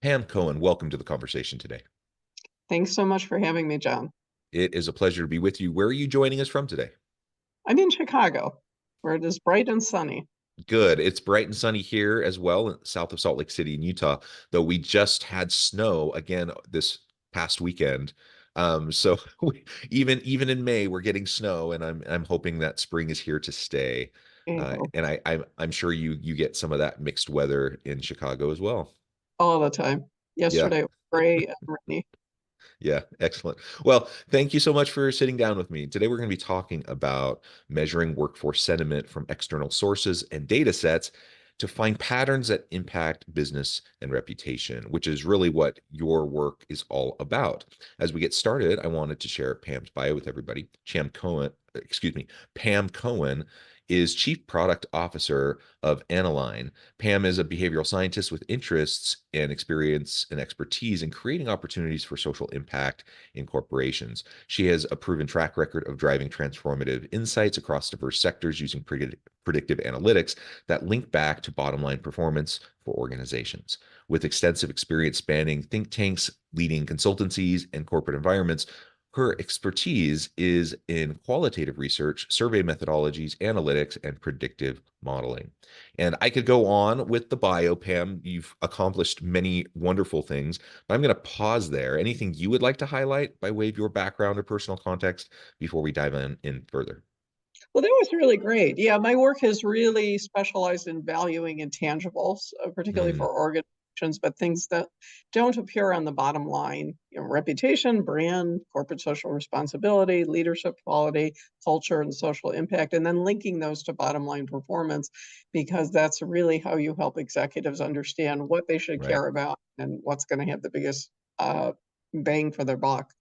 Pam Cohen, welcome to the conversation today. Thanks so much for having me, John. It is a pleasure to be with you. Where are you joining us from today? I'm in Chicago, where it is bright and sunny. Good. It's bright and sunny here as well, south of Salt Lake City in Utah, though we just had snow again this past weekend. So even in May, we're getting snow, and I'm hoping that spring is here to stay. Oh, And I'm sure you get some of that mixed weather in Chicago as well. all the time. Yeah. Yesterday it was gray and rainy. Yeah, excellent. Well, thank you so much for sitting down with me. Today, we're going to be talking about measuring workforce sentiment from external sources and data sets to find patterns that impact business and reputation, which is really what your work is all about. As we get started, I wanted to share Pam's bio with everybody. Pam Cohen is Chief Product Officer of Analine. Pam is a behavioral scientist with interests and experience and expertise in creating opportunities for social impact in corporations. She has a proven track record of driving transformative insights across diverse sectors using predictive analytics that link back to bottom line performance for organizations. With extensive experience spanning think tanks, leading consultancies, and corporate environments, her expertise is in qualitative research, survey methodologies, analytics, and predictive modeling. And I could go on with the bio, Pam. You've accomplished many wonderful things, but I'm going to pause there. Anything you would like to highlight by way of your background or personal context before we dive in further? Well, that was really great. Yeah, my work has really specialized in valuing intangibles, particularly Mm, for organizations, but things that don't appear on the bottom line. Reputation, brand, corporate social responsibility, leadership quality, culture, and social impact, and then linking those to bottom line performance, because that's really how you help executives understand what they should right. care about and what's going to have the biggest bang for their buck.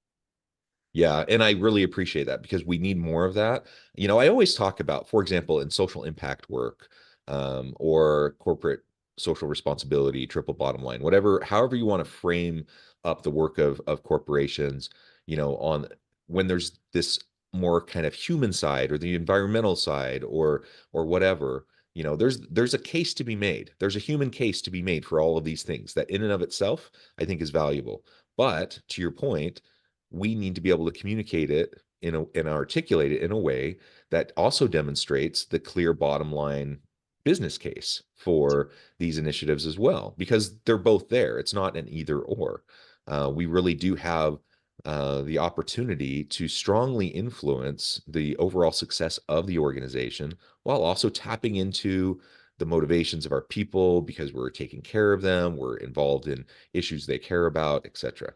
Yeah, and I really appreciate that because we need more of that. I always talk about, for example, in social impact work, or corporate social responsibility, triple bottom line, whatever, however you want to frame up the work of corporations, on when there's this more kind of human side or the environmental side or whatever, there's a case to be made. There's a human case to be made for all of these things that in and of itself, I think is valuable. But to your point, we need to be able to communicate it and articulate it in a way that also demonstrates the clear bottom line business case for these initiatives as well, because they're both there. It's not an either or. We really do have the opportunity to strongly influence the overall success of the organization while also tapping into the motivations of our people because we're taking care of them, we're involved in issues they care about, etc.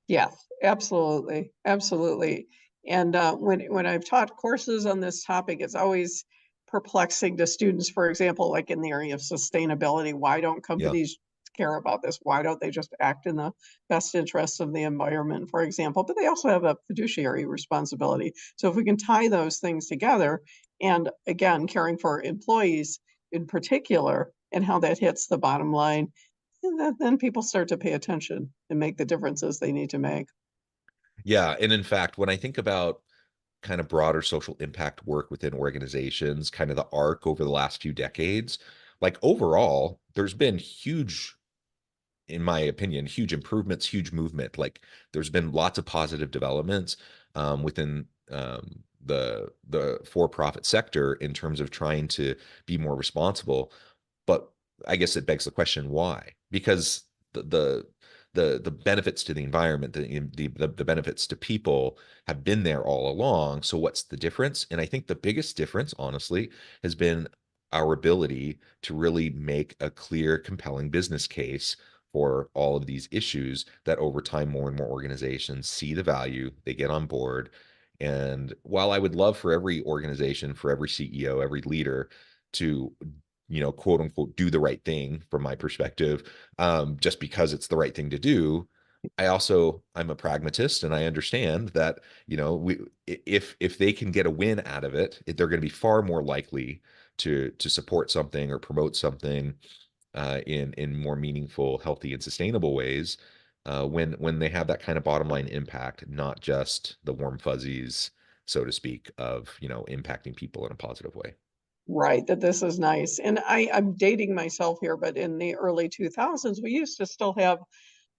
Yes, absolutely, absolutely. And when I've taught courses on this topic, it's always perplexing to students, for example, like in the area of sustainability. Why don't Yeah. companies care about this? Why don't they just act in the best interest of the environment, for example? But they also have a fiduciary responsibility. So if we can tie those things together, and again, caring for employees in particular, and how that hits the bottom line, and then people start to pay attention and make the differences they need to make. Yeah. And in fact, when I think about kind of broader social impact work within organizations, kind of the arc over the last few decades, like overall, there's been huge, in my opinion, huge improvements, huge movement. Like there's been lots of positive developments within the for-profit sector in terms of trying to be more responsible. But I guess it begs the question, why? Because the benefits to the environment, the benefits to people have been there all along. So what's the difference? And I think the biggest difference, honestly, has been our ability to really make a clear, compelling business case for all of these issues that over time more and more organizations see the value, they get on board. And while I would love for every organization, for every CEO, every leader to quote unquote, do the right thing from my perspective, just because it's the right thing to do. I'm a pragmatist and I understand that, if they can get a win out of it, they're going to be far more likely to support something or promote something in more meaningful, healthy, and sustainable ways when they have that kind of bottom line impact, not just the warm fuzzies, so to speak, of impacting people in a positive way. Right, that this is nice. And I'm dating myself here, but in the early 2000s, we used to still have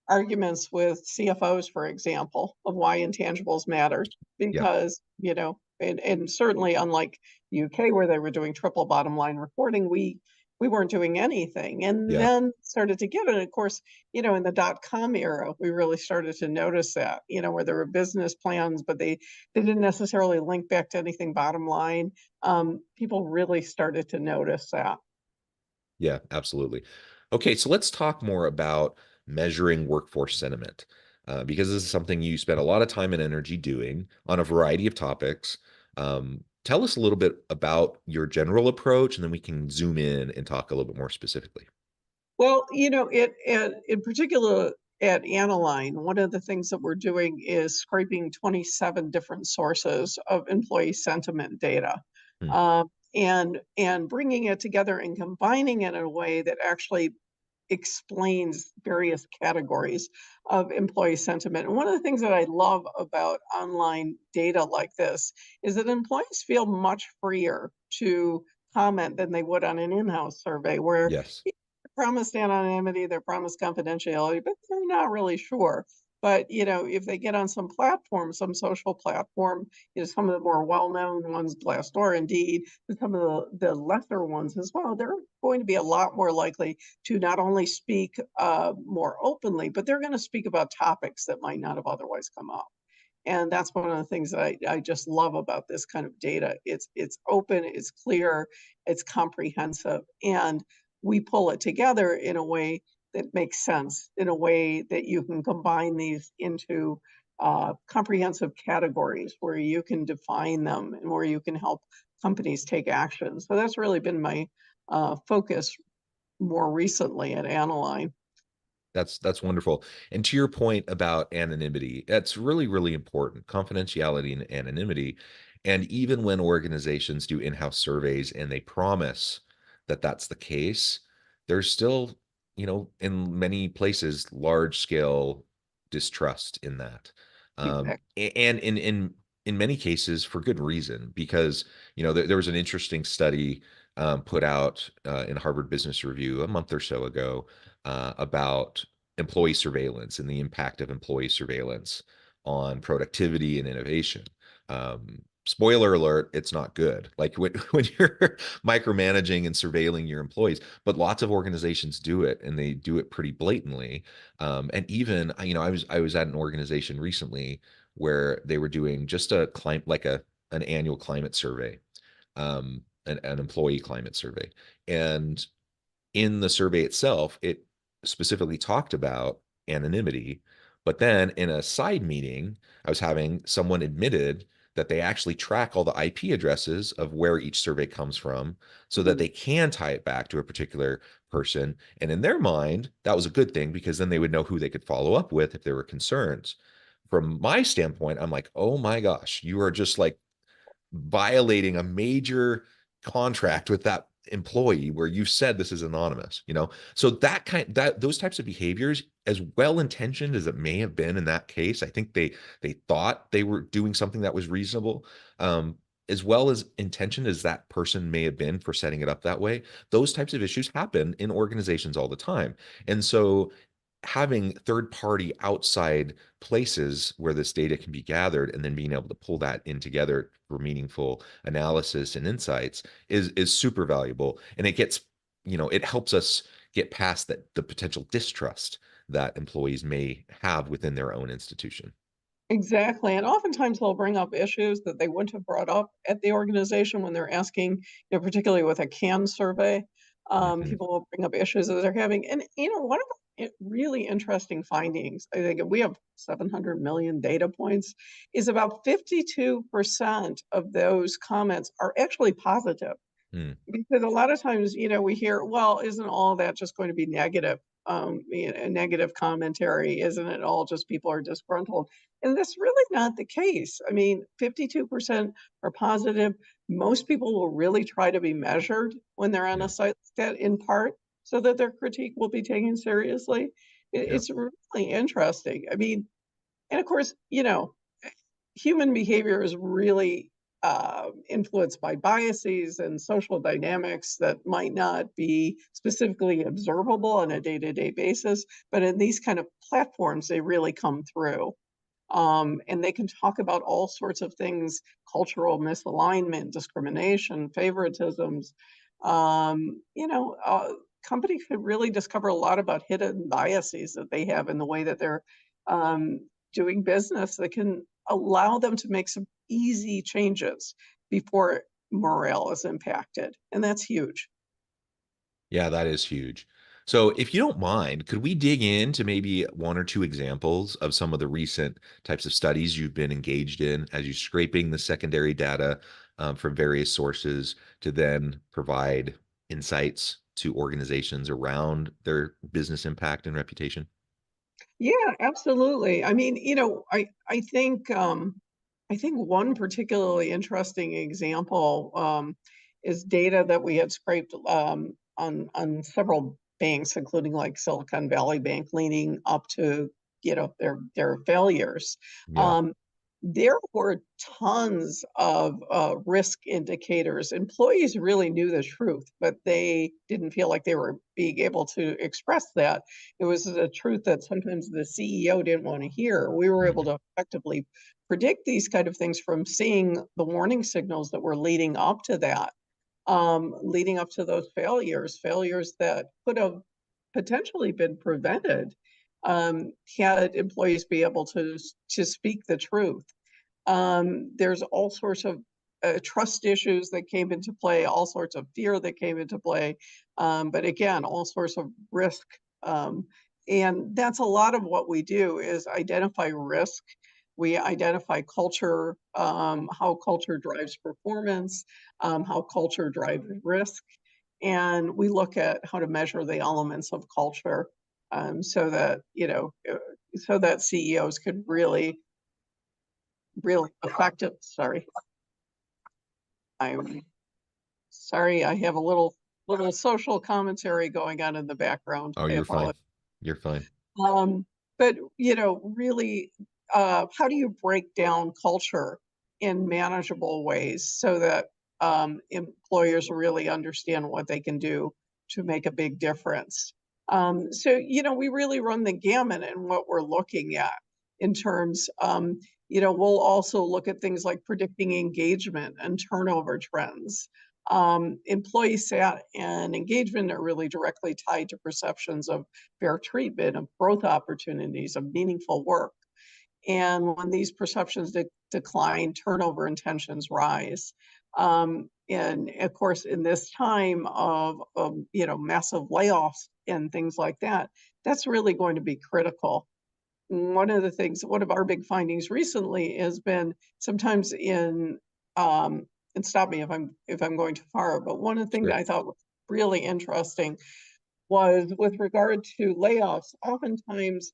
arguments with CFOs, for example, of why intangibles mattered. Yeah, Because, and certainly unlike UK where they were doing triple bottom line reporting, we weren't doing anything. And yeah, then started to get it. And of course, in the dot-com era, we really started to notice that, where there were business plans, but they didn't necessarily link back to anything bottom line. People really started to notice that. yeah, absolutely. Okay, so let's talk more about measuring workforce sentiment, because this is something you spend a lot of time and energy doing on a variety of topics. Tell us a little bit about your general approach, and then we can zoom in and talk a little bit more specifically. Well, in particular at Aniline, one of the things that we're doing is scraping 27 different sources of employee sentiment data, Hmm, and bringing it together and combining it in a way that actually explains various categories of employee sentiment. And one of the things that I love about online data like this is that employees feel much freer to comment than they would on an in-house survey where yes. promised anonymity, they're promised confidentiality, but they're not really sure. But if they get on some platform, some social platform, some of the more well-known ones, Glassdoor, Indeed, and some of the lesser ones as well, they're going to be a lot more likely to not only speak more openly, but they're going to speak about topics that might not have otherwise come up. And that's one of the things that I just love about this kind of data. It's open, it's clear, it's comprehensive, and we pull it together in a way that makes sense, in a way that you can combine these into comprehensive categories where you can define them and where you can help companies take action. So that's really been my focus more recently at Aniline. That's wonderful. And to your point about anonymity, that's really, really important. Confidentiality and anonymity. And even when organizations do in-house surveys and they promise that that's the case, there's still, in many places, large scale distrust in that. Exactly. And in many cases for good reason, because there was an interesting study put out in Harvard Business Review a month or so ago about employee surveillance and the impact of employee surveillance on productivity and innovation. Spoiler alert, it's not good. Like when you're micromanaging and surveilling your employees, but lots of organizations do it and they do it pretty blatantly. And even, I was at an organization recently where they were doing just a climate, like an annual climate survey, an employee climate survey. And in the survey itself, it specifically talked about anonymity. But then in a side meeting I was having, someone admitted that they actually track all the IP addresses of where each survey comes from so that Mhm. they can tie it back to a particular person. And in their mind, that was a good thing because then they would know who they could follow up with if there were concerns. From my standpoint, I'm like, oh my gosh, you are just like violating a major contract with that employee where you said this is anonymous. So those types of behaviors, as well intentioned as it may have been in that case, I think they thought they were doing something that was reasonable. As well as intentioned as that person may have been for setting it up that way, those types of issues happen in organizations all the time. And so having third party outside places where this data can be gathered and then being able to pull that in together for meaningful analysis and insights is super valuable. And it helps us get past the potential distrust that employees may have within their own institution. Exactly, and oftentimes they'll bring up issues that they wouldn't have brought up at the organization when they're asking, particularly with a CAN survey, Mhm. people will bring up issues that they're having. And, one of the really interesting findings, I think we have 700 million data points, is about 52% of those comments are actually positive. Mm, Because a lot of times, we hear, well, isn't all that just going to be negative? Negative commentary, isn't it all just people are disgruntled? And that's really not the case. I mean, 52% are positive. Most people will really try to be measured when they're on yeah, a site like that, in part so that their critique will be taken seriously. yeah, It's really interesting. I mean, and of course, human behavior is really influenced by biases and social dynamics that might not be specifically observable on a day-to-day basis, but in these kind of platforms, they really come through. And they can talk about all sorts of things, cultural misalignment, discrimination, favoritisms. Companies could really discover a lot about hidden biases that they have in the way that they're um, doing business that can allow them to make some easy changes before morale is impacted. And that's huge. Yeah, that is huge. So, if you don't mind, could we dig into maybe one or two examples of some of the recent types of studies you've been engaged in as you're scraping the secondary data from various sources to then provide insights to organizations around their business impact and reputation? Yeah, absolutely. I mean, I think one particularly interesting example is data that we had scraped on several banks, including like Silicon Valley Bank, leading up to their failures. Yeah. Um, there were tons of risk indicators. Employees really knew the truth, but they didn't feel like they were being able to express that. It was a truth that sometimes the CEO didn't want to hear. We were able Mhm. to effectively predict these kind of things from seeing the warning signals that were leading up to that, leading up to those failures that could have potentially been prevented had employees be able to speak the truth. There's all sorts of trust issues that came into play, all sorts of fear that came into play, but again, all sorts of risk. Um, and that's a lot of what we do is identify risk. We identify culture, how culture drives performance, how culture drives risk, and we look at how to measure the elements of culture so that so that CEOs could really effective. I'm sorry, I have a little social commentary going on in the background. Oh, I you're fine. apologize. You're fine. But really, how do you break down culture in manageable ways so that employers really understand what they can do to make a big difference? We really run the gamut in what we're looking at in terms, we'll also look at things like predicting engagement and turnover trends. Employee sat and engagement are really directly tied to perceptions of fair treatment, of growth opportunities, of meaningful work. And when these perceptions decline, turnover and tensions rise. And of course, in this time of massive layoffs and things like that, that's really going to be critical. One of our big findings recently has been sometimes and stop me if I'm going too far, but one of the things Sure. I thought was really interesting was with regard to layoffs, oftentimes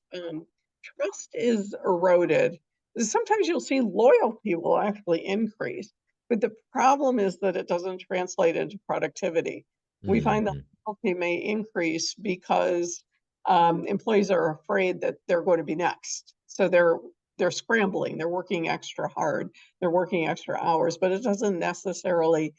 trust is eroded. Sometimes you'll see loyalty will actually increase, but the problem is that it doesn't translate into productivity. We find that Mhm. loyalty may increase because employees are afraid that they're going to be next. So they're scrambling, they're working extra hard, they're working extra hours, but it doesn't necessarily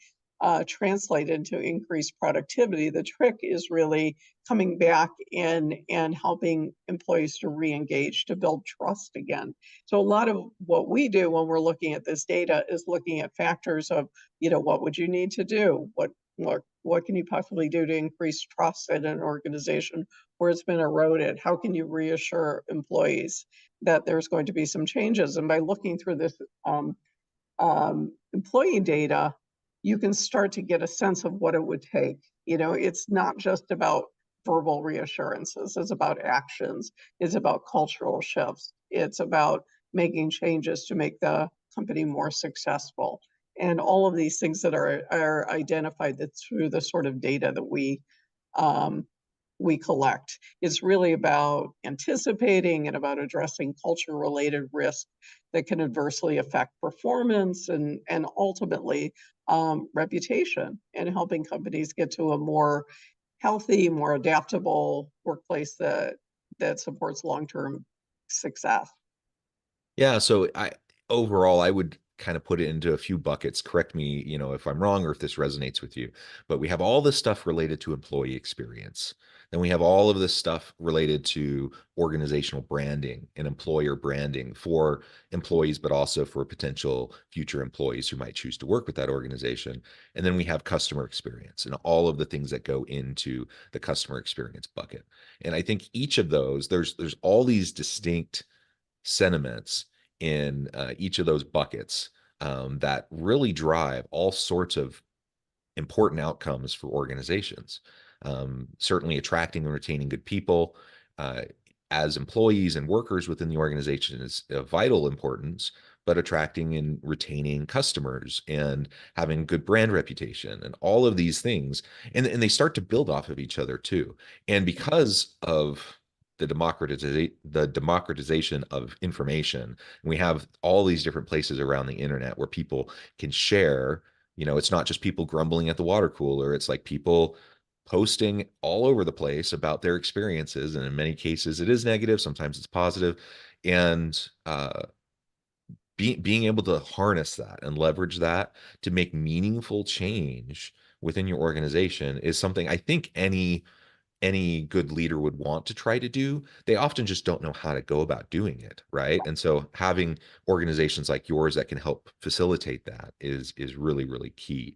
translate into increased productivity. The trick is really coming back and helping employees to re-engage, to build trust again. So a lot of what we do when we're looking at this data is looking at factors of, what would you need to do? What can you possibly do to increase trust in an organization where it's been eroded? How can you reassure employees that there's going to be some changes? And by looking through this employee data, you can start to get a sense of what it would take. It's not just about verbal reassurances, it's about actions, it's about cultural shifts, it's about making changes to make the company more successful. And all of these things that are identified through the sort of data that um, we collect. It's really about anticipating and about addressing culture related risk that can adversely affect performance and ultimately reputation, and helping companies get to a more healthy, more adaptable workplace that supports long-term success. Yeah, so I overall I would kind of put it into a few buckets. Correct me, if I'm wrong or if this resonates with you. But we have all this stuff related to employee experience. Then we have all of this stuff related to organizational branding and employer branding for employees, but also for potential future employees who might choose to work with that organization. And then we have customer experience and all of the things that go into the customer experience bucket. And I think each of those, there's all these distinct sentiments in each of those buckets that really drive all sorts of important outcomes for organizations. Certainly, attracting and retaining good people as employees and workers within the organization is of vital importance, but attracting and retaining customers and having good brand reputation and all of these things. And they start to build off of each other too. And because of the democratization of information, we have all these different places around the internet where people can share. It's not just people grumbling at the water cooler. It's like people posting all over the place about their experiences. And in many cases, it is negative. Sometimes it's positive. And being able to harness that and leverage that to make meaningful change within your organization is something I think any good leader would want to try to do. They often just don't know how to go about doing it, right? And so having organizations like yours that can help facilitate that is really, really key.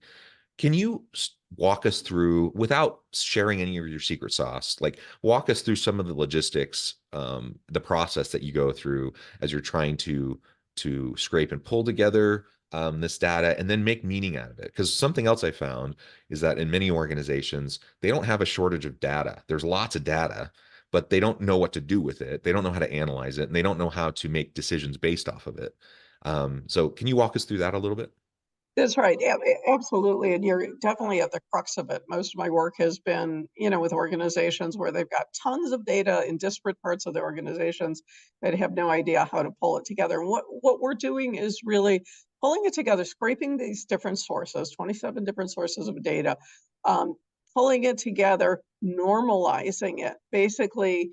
Can you walk us through, without sharing any of your secret sauce, like walk us through some of the logistics, the process that you go through as you're trying to scrape and pull together this data and then make meaning out of it? Because something else I found is that in many organizations, they don't have a shortage of data. There's lots of data, but they don't know what to do with it. They don't know how to analyze it, and they don't know how to make decisions based off of it. So can you walk us through that a little bit? That's right. Yeah, absolutely. And you're definitely at the crux of it. Most of my work has been, with organizations where they've got tons of data in disparate parts of their organizations that have no idea how to pull it together. And what we're doing is really pulling it together, scraping these different sources, 27 different sources of data, um, pulling it together, normalizing it, basically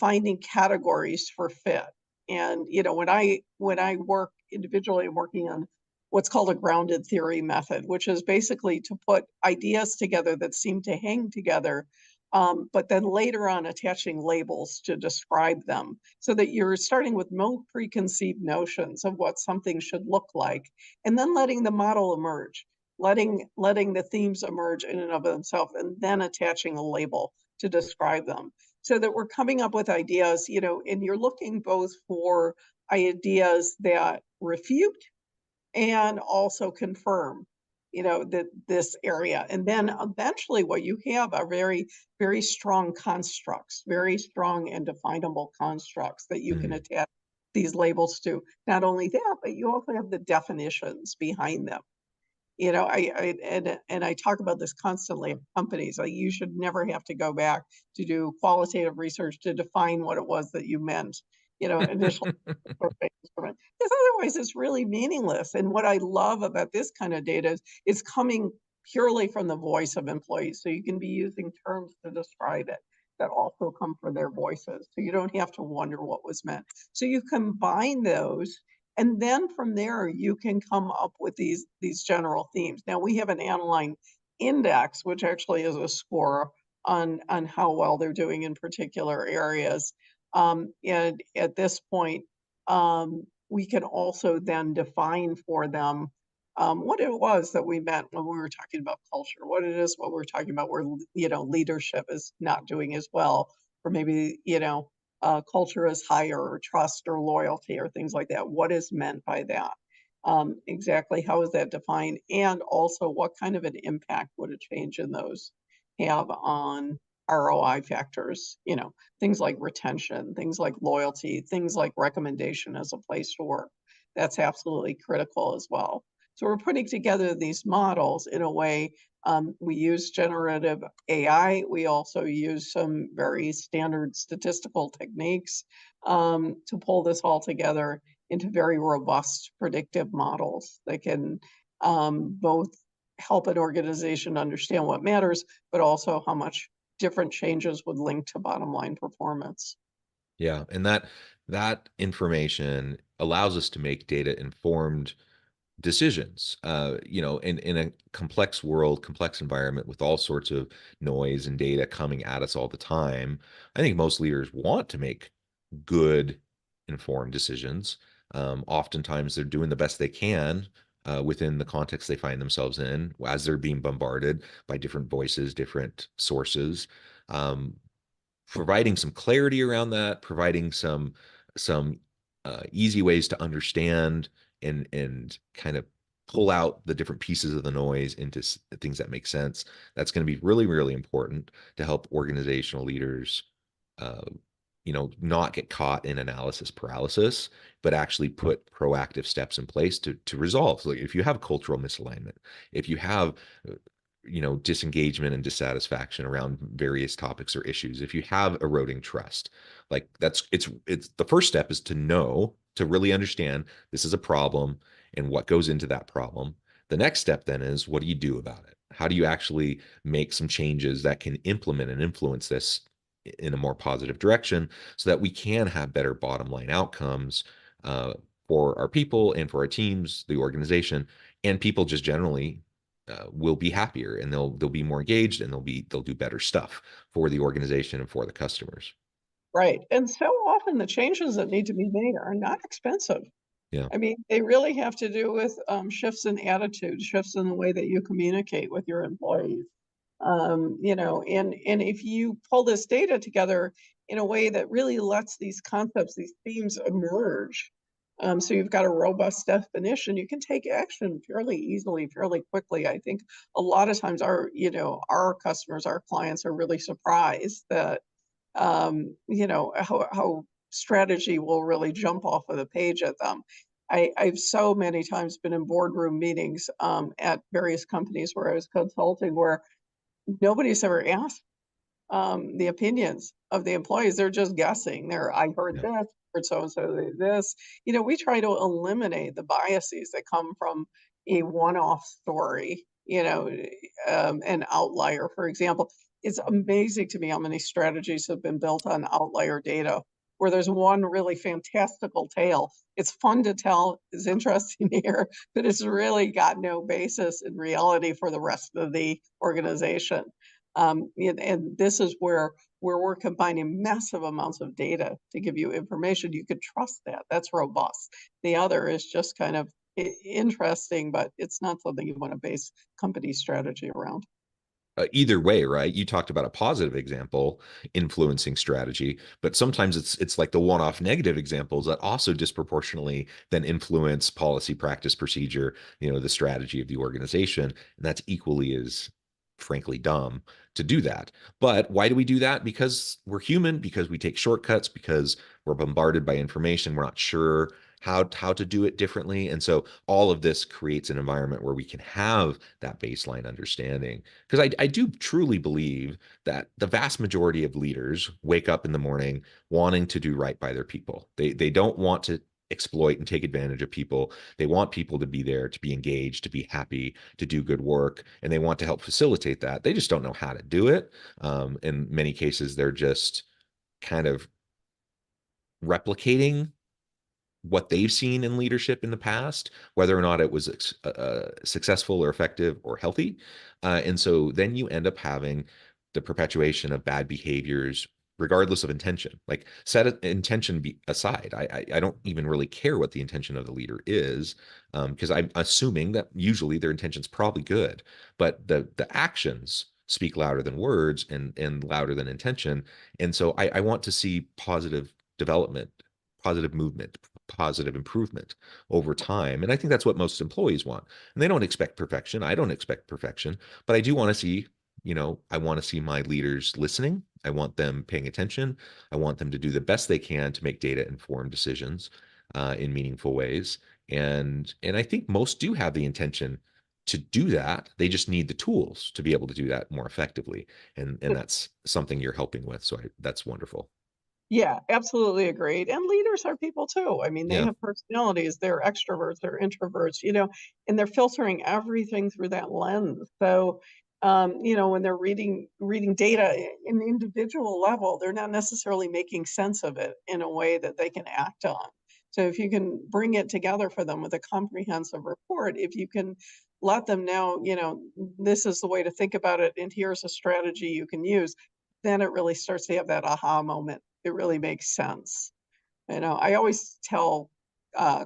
finding categories for fit. And when I work individually, I'm working on what's called a grounded theory method, which is basically to put ideas together that seem to hang together, but then later on attaching labels to describe them so that you're starting with no preconceived notions of what something should look like, and then letting the model emerge, letting the themes emerge in and of themselves, and then attaching a label to describe them so that we're coming up with ideas, and you're looking both for ideas that refute and also confirm, that this area. And then eventually what you have are very, very strong constructs, very strong and definable constructs that you can Mm, attach these labels to. Not only that, but you also have the definitions behind them. I talk about this constantly in companies. Like, you should never have to go back to do qualitative research to define what it was that you meant, initially. Because otherwise it's really meaningless. And what I love about this kind of data is it's coming purely from the voice of employees. So you can be using terms to describe it that also come from their voices. So you don't have to wonder what was meant. So you combine those, and then from there you can come up with these general themes. Now we have an aniline index, which actually is a score on how well they're doing in particular areas. And at this point, we can also then define for them what it was that we meant when we were talking about culture, what it is, what we're talking about where, leadership is not doing as well, or maybe, culture is higher, or trust or loyalty or things like that. What is meant by that? Exactly how is that defined? And also what kind of an impact would a change in those have on ROI factors, things like retention, things like loyalty, things like recommendation as a place to work. That's absolutely critical as well. So we're putting together these models in a way. We use generative AI. We also use some very standard statistical techniques to pull this all together into very robust predictive models that can both help an organization understand what matters, but also how much different changes would link to bottom line performance. yeah, and that information allows us to make data informed decisions. In a complex world, complex environment with all sorts of noise and data coming at us all the time, I think most leaders want to make good, informed decisions. Oftentimes, they're doing the best they can within the context they find themselves in as they're being bombarded by different voices, different sources. Um, Providing some clarity around that, providing some easy ways to understand and kind of pull out the different pieces of the noise into things that make sense. That's going to be really, really important to help organizational leaders, uh, not get caught in analysis paralysis, but actually put proactive steps in place to resolve. So if you have cultural misalignment, if you have disengagement and dissatisfaction around various topics or issues, if you have eroding trust, like it's the first step is to know, to really understand this is a problem and what goes into that problem. The next step then is, what do you do about it? How do you actually make some changes that can implement and influence this in a more positive direction so that we can have better bottom line outcomes uh, for our people and for our teams, the organization, and people just generally will be happier, and they'll be more engaged, and they'll do better stuff for the organization and for the customers. Right. And so often the changes that need to be made are not expensive. Yeah. I mean, they really have to do with shifts in attitude, shifts in the way that you communicate with your employees. And if you pull this data together in a way that really lets these concepts, these themes emerge, so you've got a robust definition, you can take action fairly easily, fairly quickly. I think a lot of times our customers, our clients are really surprised that how strategy will really jump off of the page at them. I've so many times been in boardroom meetings at various companies where I was consulting, where nobody's ever asked the opinions of the employees. They're just guessing. I heard Yeah. this, heard so and so this. We try to eliminate the biases that come from a one-off story. An outlier, for example. It's amazing to me how many strategies have been built on outlier data, where there's one really fantastical tale. It's fun to tell, it's interesting to hear, but it's really got no basis in reality for the rest of the organization. And this is where we're combining massive amounts of data to give you information. You could trust that. That's robust. The other is just kind of interesting, but it's not something you want to base company strategy around. Either way, right? You talked about a positive example influencing strategy, but sometimes it's like the one-off negative examples that also disproportionately then influence policy, practice, procedure, the strategy of the organization, and that's equally as frankly dumb to do that. But why do we do that? Because we're human, because we take shortcuts, because we're bombarded by information, we're not sure how to do it differently. And so all of this creates an environment where we can have that baseline understanding. Because I do truly believe that the vast majority of leaders wake up in the morning wanting to do right by their people. They don't want to exploit and take advantage of people. They want people to be there, to be engaged, to be happy, to do good work, and they want to help facilitate that. They just don't know how to do it. In many cases, they're just kind of replicating what they've seen in leadership in the past, whether or not it was successful or effective or healthy. And so then you end up having the perpetuation of bad behaviors, regardless of intention. Like, set intention aside. I don't even really care what the intention of the leader is, because I'm assuming that usually their intention's probably good, but the actions speak louder than words and louder than intention. And so I want to see positive development, positive movement, positive improvement over time. And I think that's what most employees want. And they don't expect perfection. I don't expect perfection, but I do want to see, I want to see my leaders listening. I want them paying attention. I want them to do the best they can to make data informed decisions in meaningful ways. And I think most do have the intention to do that. They just need the tools to be able to do that more effectively. And that's something you're helping with. So that's wonderful. Yeah, absolutely agreed. And leaders are people too. I mean, they Yeah. have personalities, they're extroverts, they're introverts, and they're filtering everything through that lens. So, when they're reading data in the individual level, they're not necessarily making sense of it in a way that they can act on. So if you can bring it together for them with a comprehensive report, if you can let them know, this is the way to think about it, and here's a strategy you can use, then it really starts to have that aha moment. It really makes sense. I always tell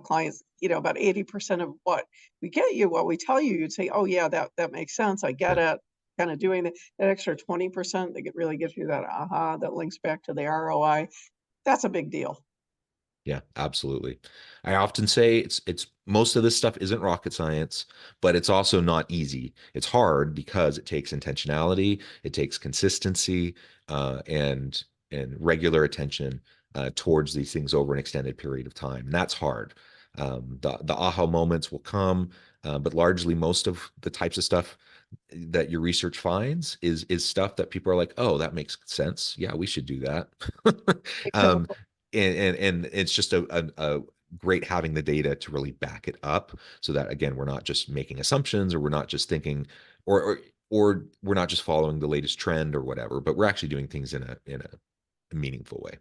clients, about 80% of what we get you, what we tell you, you'd say, oh yeah, that makes sense. I get Yeah. it. Kind of doing that extra 20% that really gives you that aha that links back to the ROI. That's a big deal. Yeah, absolutely. I often say it's most of this stuff isn't rocket science, but it's also not easy. It's hard because it takes intentionality, it takes consistency, and regular attention towards these things over an extended period of time. And that's hard. The aha moments will come, but largely most of the types of stuff that your research finds is stuff that people are like, oh, that makes sense. Yeah, we should do that. um, Exactly. and it's just a great having the data to really back it up, so that again we're not just making assumptions, or we're not just thinking, or we're not just following the latest trend or whatever, but we're actually doing things in a meaningful way.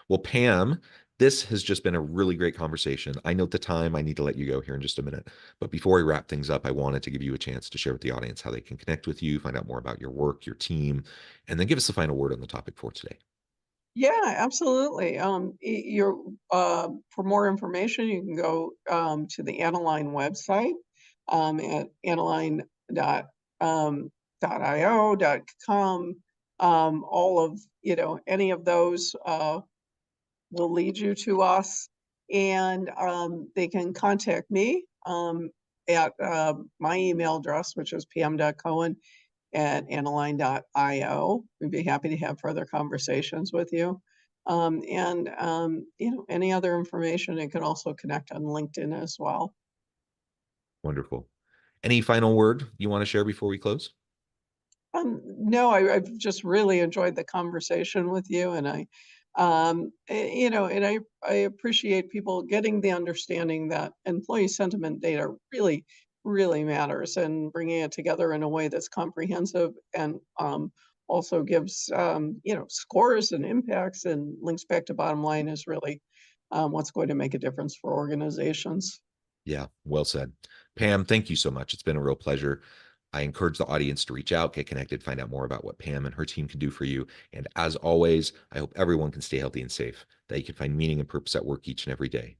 Well, Pam, this has just been a really great conversation. I note the time. I need to let you go here in just a minute. But before we wrap things up, I wanted to give you a chance to share with the audience how they can connect with you, find out more about your work, your team, and then give us the final word on the topic for today. Yeah, absolutely. For more information, you can go to the Aniline website at aniline .io.com. All of any of those will lead you to us, and they can contact me at my email address, which is pam.cohen@aniline.io. We'd be happy to have further conversations with you. Any other information, it can also connect on LinkedIn as well. Wonderful. Any final word you want to share before we close? No, I've just really enjoyed the conversation with you, and I appreciate people getting the understanding that employee sentiment data really, really matters, and bringing it together in a way that's comprehensive and also gives scores and impacts and links back to bottom line is really what's going to make a difference for organizations. Yeah, well said. Pam, thank you so much. It's been a real pleasure. I encourage the audience to reach out, get connected, find out more about what Pam and her team can do for you. And as always, I hope everyone can stay healthy and safe, that you can find meaning and purpose at work each and every day.